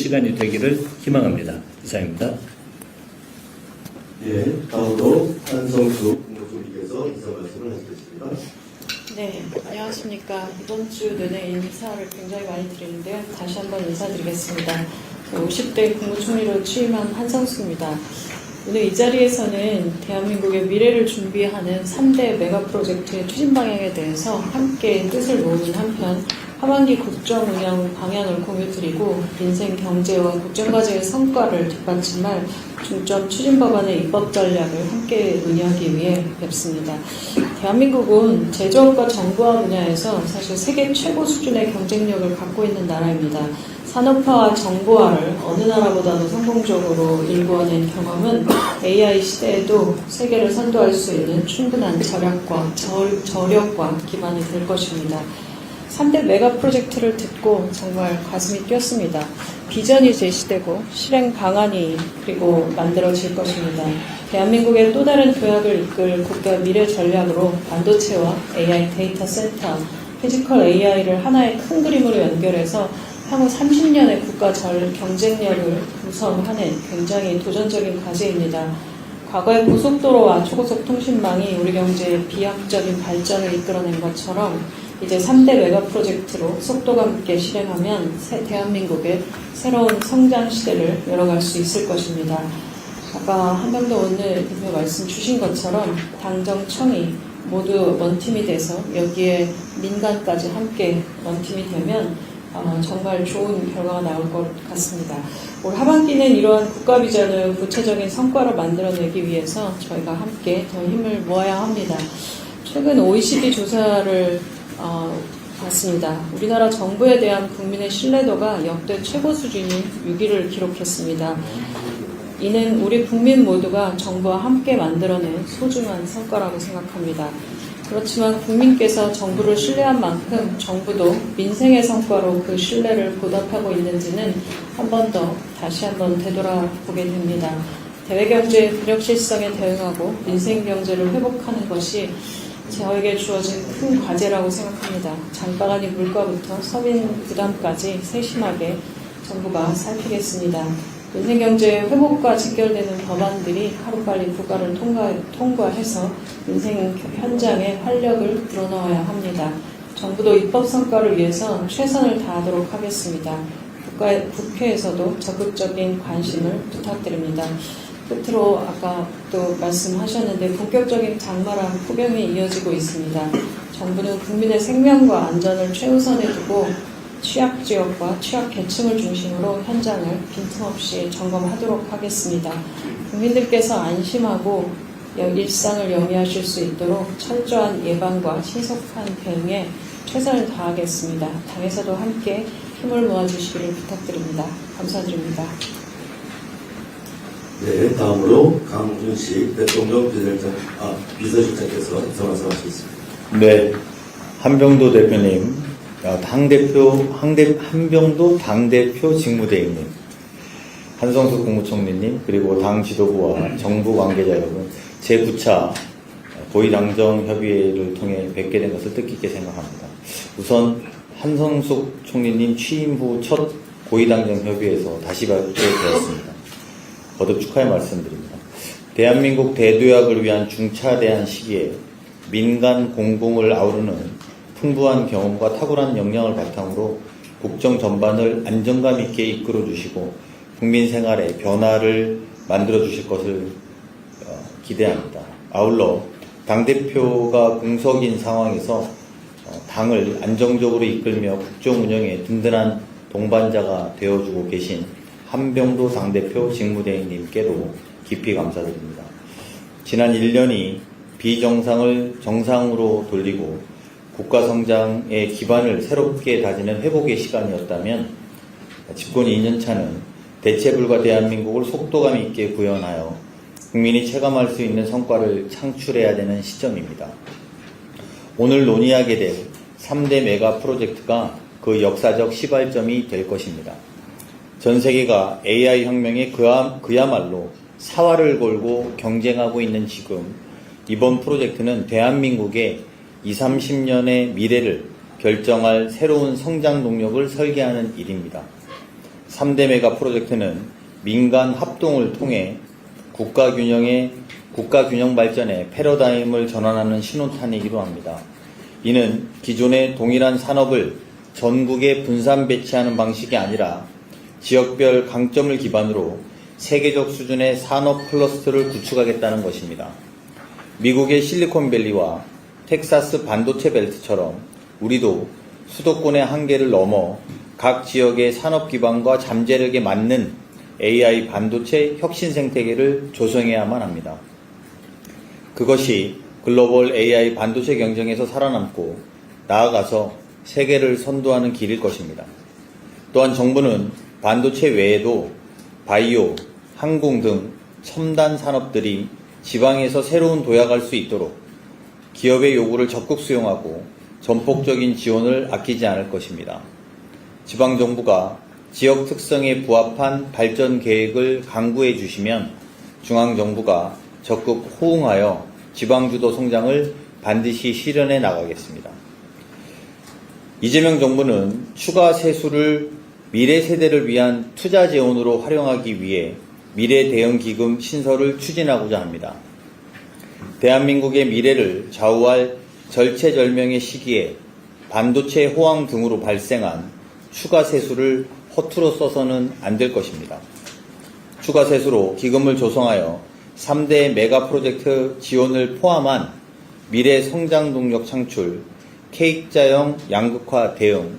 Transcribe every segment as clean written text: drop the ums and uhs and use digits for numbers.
시간이 되기를 희망합니다. 이상입니다. 예, 다음으로 한성수 국무총리께서 인사 말씀을 하시겠습니다. 네, 안녕하십니까. 이번 주 내내 인사를 굉장히 많이 드리는데요. 다시 한번 인사드리겠습니다. 50대 국무총리로 취임한 한성수입니다. 오늘 이 자리에서는 대한민국의 미래를 준비하는 3대 메가 프로젝트의 추진 방향에 대해서 함께 뜻을 모으는 한편 하반기 국정 운영 방향을 공유드리고 민생 경제와 국정과제의 성과를 뒷받침할 중점 추진 법안의 입법 전략을 함께 논의하기 위해 뵙습니다. 대한민국은 제조업과 정보화 분야에서 사실 세계 최고 수준의 경쟁력을 갖고 있는 나라입니다. 산업화와 정보화를 어느 나라보다도 성공적으로 일궈낸 경험은 AI 시대에도 세계를 선도할 수 있는 충분한 저력과 기반이 될 것입니다. 3대 메가 프로젝트를 듣고 정말 가슴이 뛰었습니다. 비전이 제시되고 실행 방안이 그리고 만들어질 것입니다. 대한민국의 또 다른 도약을 이끌 국가 미래 전략으로 반도체와 AI 데이터 센터, 피지컬 AI를 하나의 큰 그림으로 연결해서 향후 30년의 국가 경쟁력을 구성하는 굉장히 도전적인 과제입니다. 과거의 고속도로와 초고속 통신망이 우리 경제의 비약적인 발전을 이끌어낸 것처럼 이제 3대 메가 프로젝트로 속도가 함께 실행하면 대한민국의 새로운 성장 시대를 열어갈 수 있을 것입니다. 아까 한명도 오늘 대표 말씀 주신 것처럼 당정청이 모두 원팀이 돼서 여기에 민간까지 함께 원팀이 되면 정말 좋은 결과가 나올 것 같습니다. 올 하반기는 이러한 국가 비전을 구체적인 성과로 만들어내기 위해서 저희가 함께 더 힘을 모아야 합니다. 최근 OECD 조사를 봤습니다. 우리나라 정부에 대한 국민의 신뢰도가 역대 최고 수준인 6위를 기록했습니다. 이는 우리 국민 모두가 정부와 함께 만들어낸 소중한 성과라고 생각합니다. 그렇지만 국민께서 정부를 신뢰한 만큼 정부도 민생의 성과로 그 신뢰를 보답하고 있는지는 다시 한번 되돌아보게 됩니다. 대외경제의 불확실성에 대응하고 민생경제를 회복하는 것이 저에게 주어진 큰 과제라고 생각합니다. 장바가니 물가부터 서민 부담까지 세심하게 정부가 살피겠습니다. 민생경제 회복과 직결되는 법안들이 하루빨리 국가를 통과해서 민생 현장에 활력을 불어넣어야 합니다. 정부도 입법 성과를 위해서 최선을 다하도록 하겠습니다. 국회에서도 적극적인 관심을 부탁드립니다. 끝으로 아까 또 말씀하셨는데 본격적인 장마랑 폭염이 이어지고 있습니다. 정부는 국민의 생명과 안전을 최우선에 두고 취약지역과 취약계층을 중심으로 현장을 빈틈없이 점검하도록 하겠습니다. 국민들께서 안심하고 일상을 영위하실 수 있도록 철저한 예방과 신속한 대응에 최선을 다하겠습니다. 당에서도 함께 힘을 모아주시기를 부탁드립니다. 감사드립니다. 네, 다음으로 강준식 대통령 비서실장께서 인사 말씀하시겠습니다. 네, 한병도 대표님, 한병도 당대표 직무대행님, 한성수 국무총리님, 그리고 당 지도부와 정부 관계자 여러분, 제9차 고위당정협의회를 통해 뵙게 된 것을 뜻깊게 생각합니다. 우선 한성숙 총리님 취임 후 첫 고위당정협의회에서 다시 뵙게 되었습니다. 거듭 축하의 말씀드립니다. 대한민국 대도약을 위한 중차대한 시기에 민간 공공을 아우르는 풍부한 경험과 탁월한 역량을 바탕으로 국정 전반을 안정감 있게 이끌어 주시고 국민 생활의 변화를 만들어 주실 것을 기대합니다. 아울러 당대표가 공석인 상황에서 당을 안정적으로 이끌며 국정 운영에 든든한 동반자가 되어주고 계신 한병도 당대표 직무대행님께도 깊이 감사드립니다. 지난 1년이 비정상을 정상으로 돌리고 국가 성장의 기반을 새롭게 다지는 회복의 시간이었다면 집권 2년차는 대체불가 대한민국을 속도감 있게 구현하여 국민이 체감할 수 있는 성과를 창출해야 되는 시점입니다. 오늘 논의하게 될 3대 메가 프로젝트가 그 역사적 시발점이 될 것입니다. 전 세계가 AI 혁명에 그야말로 사활을 걸고 경쟁하고 있는 지금 이번 프로젝트는 대한민국의 20, 30년의 미래를 결정할 새로운 성장 동력을 설계하는 일입니다. 3대 메가 프로젝트는 민간 합동을 통해 국가 균형 발전의 패러다임을 전환하는 신호탄이기도 합니다. 이는 기존의 동일한 산업을 전국에 분산 배치하는 방식이 아니라 지역별 강점을 기반으로 세계적 수준의 산업 클러스터를 구축하겠다는 것입니다. 미국의 실리콘밸리와 텍사스 반도체 벨트처럼 우리도 수도권의 한계를 넘어 각 지역의 산업 기반과 잠재력에 맞는 AI 반도체 혁신 생태계를 조성해야만 합니다. 그것이 글로벌 AI 반도체 경쟁에서 살아남고 나아가서 세계를 선도하는 길일 것입니다. 또한 정부는 반도체 외에도 바이오, 항공 등 첨단 산업들이 지방에서 새로운 도약할 수 있도록 기업의 요구를 적극 수용하고 전폭적인 지원을 아끼지 않을 것입니다. 지방정부가 지역 특성에 부합한 발전 계획을 강구해 주시면 중앙정부가 적극 호응하여 지방주도 성장을 반드시 실현해 나가겠습니다. 이재명 정부는 추가 세수를 미래 세대를 위한 투자 재원으로 활용하기 위해 미래 대응 기금 신설을 추진하고자 합니다. 대한민국의 미래를 좌우할 절체절명의 시기에 반도체 호황 등으로 발생한 추가 세수를 허투루 써서는 안 될 것입니다. 추가 세수로 기금을 조성하여 3대 메가 프로젝트 지원을 포함한 미래 성장 동력 창출, K자형 양극화 대응,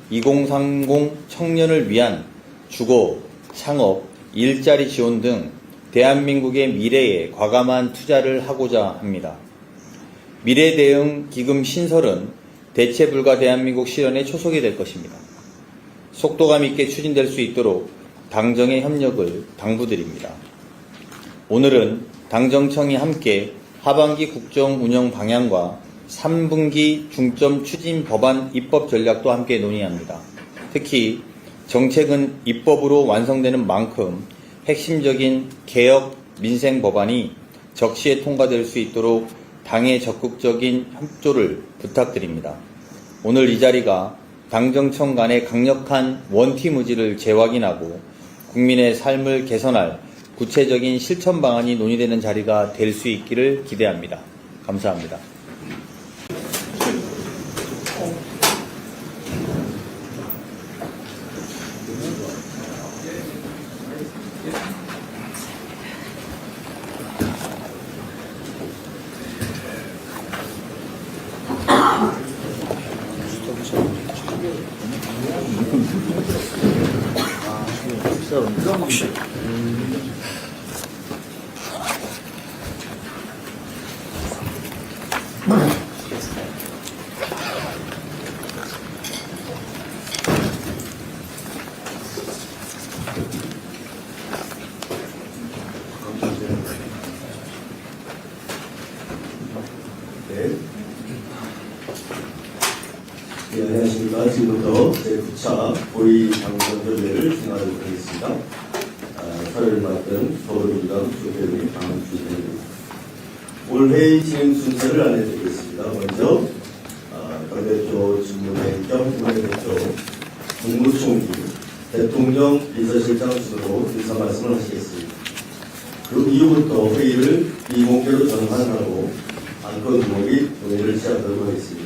2030 청년을 위한 주거, 창업, 일자리 지원 등 대한민국의 미래에 과감한 투자를 하고자 합니다. 미래 대응 기금 신설은 대체 불가 대한민국 실현의 초석이 될 것입니다. 속도감 있게 추진될 수 있도록 당정의 협력을 당부드립니다. 오늘은 당정청이 함께 하반기 국정 운영 방향과 3분기 중점 추진 법안 입법 전략도 함께 논의합니다. 특히 정책은 입법으로 완성되는 만큼 핵심적인 개혁 민생 법안이 적시에 통과될 수 있도록 당의 적극적인 협조를 부탁드립니다. 오늘 이 자리가 당정청 간의 강력한 원팀 의지를 재확인하고 국민의 삶을 개선할 구체적인 실천 방안이 논의되는 자리가 될 수 있기를 기대합니다. 감사합니다. 네, 안녕하십니까. 지금부터 제9차 고위당정협의회를 진행하도록 하겠습니다. 사회를 맡은 더불어민주당 주대변인 강주입니다. 오늘 회의 진행 순서를 안내드리겠습니다. 먼저 당대표 직무대행 겸 국민대표 국무총리, 대통령 비서실장 순으로 인사 말씀을 하시겠습니다. 그 이후부터 회의를 비공개로 전환하고 안건 두목이 논의를 시작하도록 하겠습니다.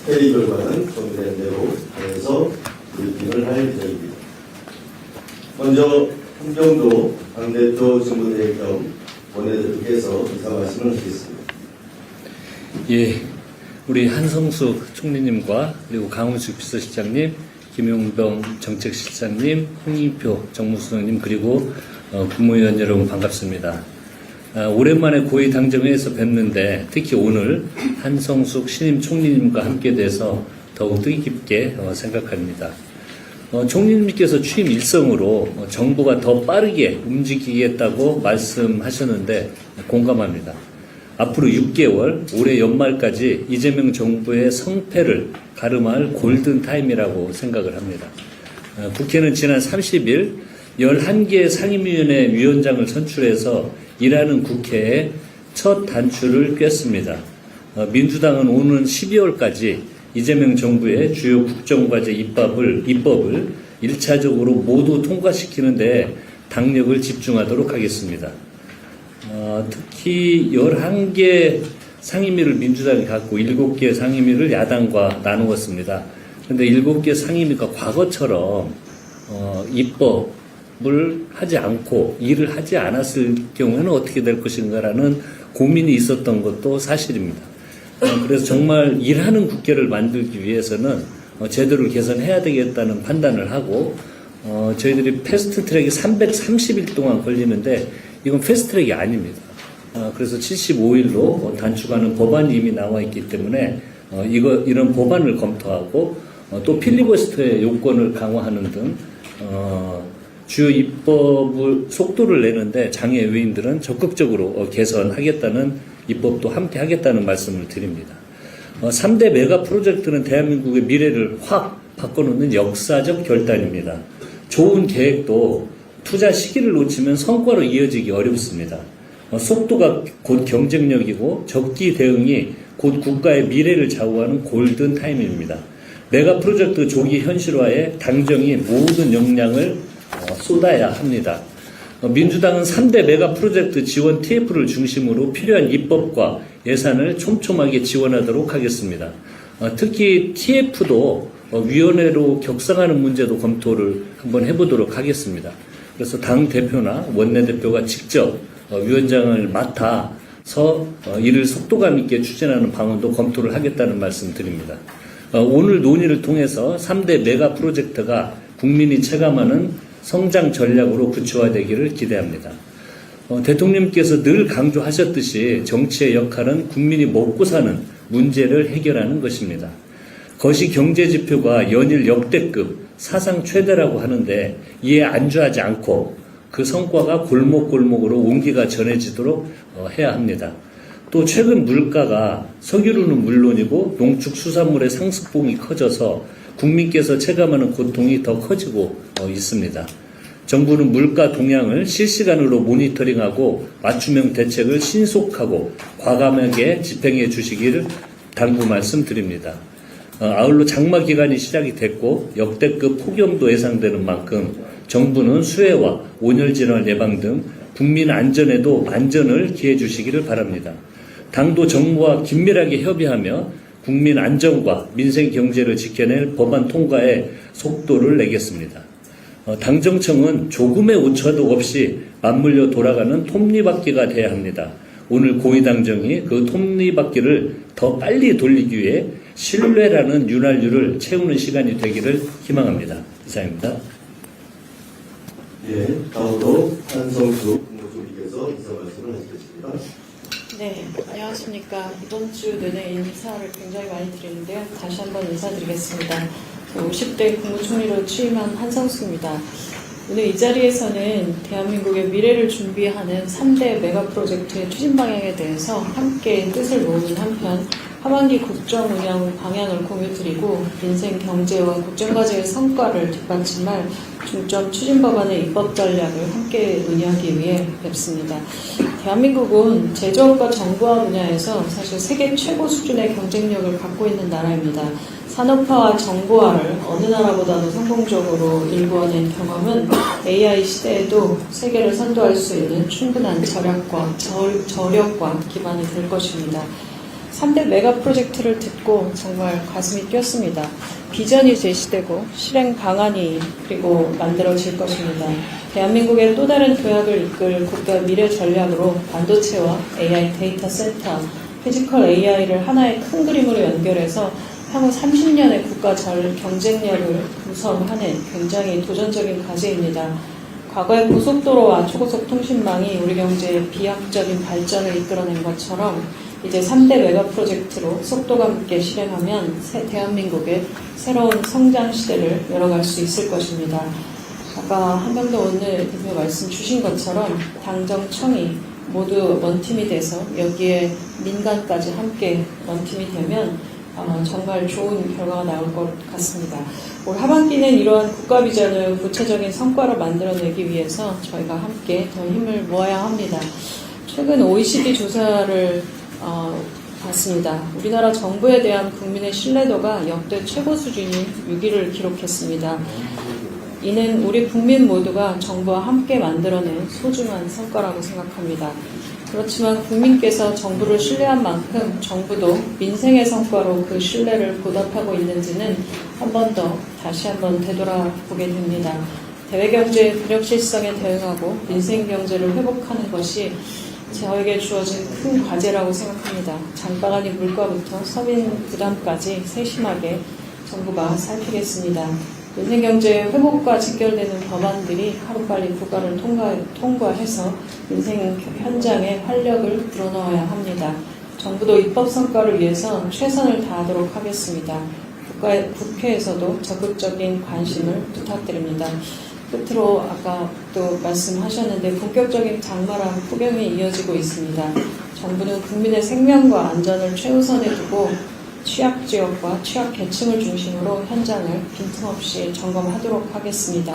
회의 결과는 정리된 대로 당에서 브리핑을 할 예정입니다. 먼저 홍정도 당대표 직무대행 겸 원내대표께서 인사 말씀을 하시겠습니다. 예, 우리 한성숙 총리님과 그리고 강훈식 비서실장님, 김용병 정책실장님, 홍익표 정무수석님 그리고 국무위원 여러분 반갑습니다. 오랜만에 고위 당정회에서 뵙는데 특히 오늘 한성숙 신임 총리님과 함께 돼서 더욱 뜻깊게 생각합니다. 총리님께서 취임 일성으로 정부가 더 빠르게 움직이겠다고 말씀하셨는데 공감합니다. 앞으로 6개월, 올해 연말까지 이재명 정부의 성패를 가름할 골든타임이라고 생각을 합니다. 국회는 지난 30일 11개 상임위원회 위원장을 선출해서 일하는 국회에 첫 단추를 꿰습니다. 민주당은 오는 12월까지 이재명 정부의 주요 국정과제 입법을 1차적으로 모두 통과시키는데 당력을 집중하도록 하겠습니다. 특히 11개 상임위를 민주당이 갖고 7개 상임위를 야당과 나누었습니다. 그런데 7개 상임위가 과거처럼 입법을 하지 않고 일을 하지 않았을 경우에는 어떻게 될 것인가라는 고민이 있었던 것도 사실입니다. 그래서 정말 일하는 국회를 만들기 위해서는 제도를 개선해야 되겠다는 판단을 하고 저희들이 패스트트랙이 330일 동안 걸리는데 이건 패스트트랙이 아닙니다. 그래서 75일로 단축하는 법안이 이미 나와 있기 때문에 이런 법안을 검토하고 또 필리버스터의 요건을 강화하는 등 주요 입법을 속도를 내는데 장애 요인들은 적극적으로 개선하겠다는 입법도 함께 하겠다는 말씀을 드립니다. 3대 메가 프로젝트는 대한민국의 미래를 확 바꿔놓는 역사적 결단입니다. 좋은 계획도 투자 시기를 놓치면 성과로 이어지기 어렵습니다. 속도가 곧 경쟁력이고 적기 대응이 곧 국가의 미래를 좌우하는 골든 타임입니다. 메가 프로젝트 조기 현실화에 당정이 모든 역량을 쏟아야 합니다. 민주당은 3대 메가 프로젝트 지원 TF를 중심으로 필요한 입법과 예산을 촘촘하게 지원하도록 하겠습니다. 특히 TF도 위원회로 격상하는 문제도 검토를 한번 해보도록 하겠습니다. 그래서 당 대표나 원내대표가 직접 위원장을 맡아서 이를 속도감 있게 추진하는 방안도 검토를 하겠다는 말씀 드립니다. 오늘 논의를 통해서 3대 메가 프로젝트가 국민이 체감하는 성장 전략으로 구체화되기를 기대합니다. 대통령께서 늘 강조하셨듯이 정치의 역할은 국민이 먹고 사는 문제를 해결하는 것입니다. 거시 경제지표가 연일 역대급 사상 최대라고 하는데 이에 안주하지 않고 그 성과가 골목골목으로 온기가 전해지도록 해야 합니다. 또 최근 물가가 석유류는 물론이고 농축수산물의 상승폭이 커져서 국민께서 체감하는 고통이 더 커지고 있습니다. 정부는 물가 동향을 실시간으로 모니터링하고 맞춤형 대책을 신속하고 과감하게 집행해 주시기를 당부 말씀드립니다. 아울러 장마 기간이 시작이 됐고 역대급 폭염도 예상되는 만큼 정부는 수해와 온열 질환 예방 등 국민 안전에도 안전을 기해 주시기를 바랍니다. 당도 정부와 긴밀하게 협의하며 국민 안전과 민생 경제를 지켜낼 법안 통과에 속도를 내겠습니다. 당정청은 조금의 오차도 없이 맞물려 돌아가는 톱니바퀴가 돼야 합니다. 오늘 고위당정이 그 톱니바퀴를 더 빨리 돌리기 위해 신뢰라는 윤활유를 채우는 시간이 되기를 희망합니다. 이상입니다. 예, 다음으로 한성수 국무총리께서 인사 말씀을 하시겠습니다. 네, 안녕하십니까. 이번 주 내내 인사를 굉장히 많이 드리는데요. 다시 한번 인사드리겠습니다. 50대 국무총리로 취임한 한성수입니다. 오늘 이 자리에서는 대한민국의 미래를 준비하는 3대 메가 프로젝트의 추진 방향에 대해서 함께 뜻을 모으는 한편 하반기 국정 운영 방향을 공유드리고 민생 경제와 국정과제의 성과를 뒷받침할 중점 추진 법안의 입법 전략을 함께 논의하기 위해 뵙습니다. 대한민국은 제조업과 정보화 분야에서 사실 세계 최고 수준의 경쟁력을 갖고 있는 나라입니다. 산업화와 정보화를 어느 나라보다도 성공적으로 일궈낸 경험은 AI 시대에도 세계를 선도할 수 있는 충분한 저력과 기반이 될 것입니다. 3대 메가 프로젝트를 듣고 정말 가슴이 뛰었습니다. 비전이 제시되고 실행 방안이 그리고 만들어질 것입니다. 대한민국의 또 다른 도약을 이끌 국가 미래 전략으로 반도체와 AI 데이터 센터, 피지컬 AI를 하나의 큰 그림으로 연결해서 향후 30년의 국가 경쟁력을 구성하는 굉장히 도전적인 과제입니다. 과거의 고속도로와 초고속 통신망이 우리 경제의 비약적인 발전을 이끌어낸 것처럼 이제 3대 메가 프로젝트로 속도감 있게 실행하면 대한민국의 새로운 성장 시대를 열어갈 수 있을 것입니다. 아까 한명도 오늘 대표 말씀 주신 것처럼 당정청이 모두 원팀이 돼서 여기에 민간까지 함께 원팀이 되면 정말 좋은 결과가 나올 것 같습니다. 올 하반기는 이러한 국가 비전을 구체적인 성과로 만들어내기 위해서 저희가 함께 더 힘을 모아야 합니다. 최근 OECD 조사를 봤습니다. 우리나라 정부에 대한 국민의 신뢰도가 역대 최고 수준인 6위를 기록했습니다. 이는 우리 국민 모두가 정부와 함께 만들어낸 소중한 성과라고 생각합니다. 그렇지만 국민께서 정부를 신뢰한 만큼 정부도 민생의 성과로 그 신뢰를 보답하고 있는지는 한 번 더 다시 한번 되돌아보게 됩니다. 대외경제의 불확실성에 대응하고 민생경제를 회복하는 것이 저에게 주어진 큰 과제라고 생각합니다. 장바가니 물가부터 서민 부담까지 세심하게 정부가 살피겠습니다. 민생경제 회복과 직결되는 법안들이 하루빨리 국가를 통과해서 민생 현장에 활력을 불어넣어야 합니다. 정부도 입법 성과를 위해서 최선을 다하도록 하겠습니다. 국회에서도 적극적인 관심을 부탁드립니다. 끝으로 아까 또 말씀하셨는데 본격적인 장마랑 폭염이 이어지고 있습니다. 정부는 국민의 생명과 안전을 최우선에 두고 취약지역과 취약계층을 중심으로 현장을 빈틈없이 점검하도록 하겠습니다.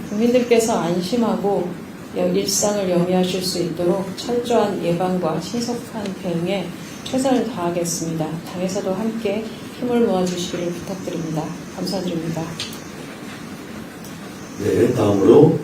국민들께서 안심하고 일상을 영위하실 수 있도록 철저한 예방과 신속한 대응에 최선을 다하겠습니다. 당에서도 함께 힘을 모아주시기를 부탁드립니다. 감사드립니다. 네, 다음으로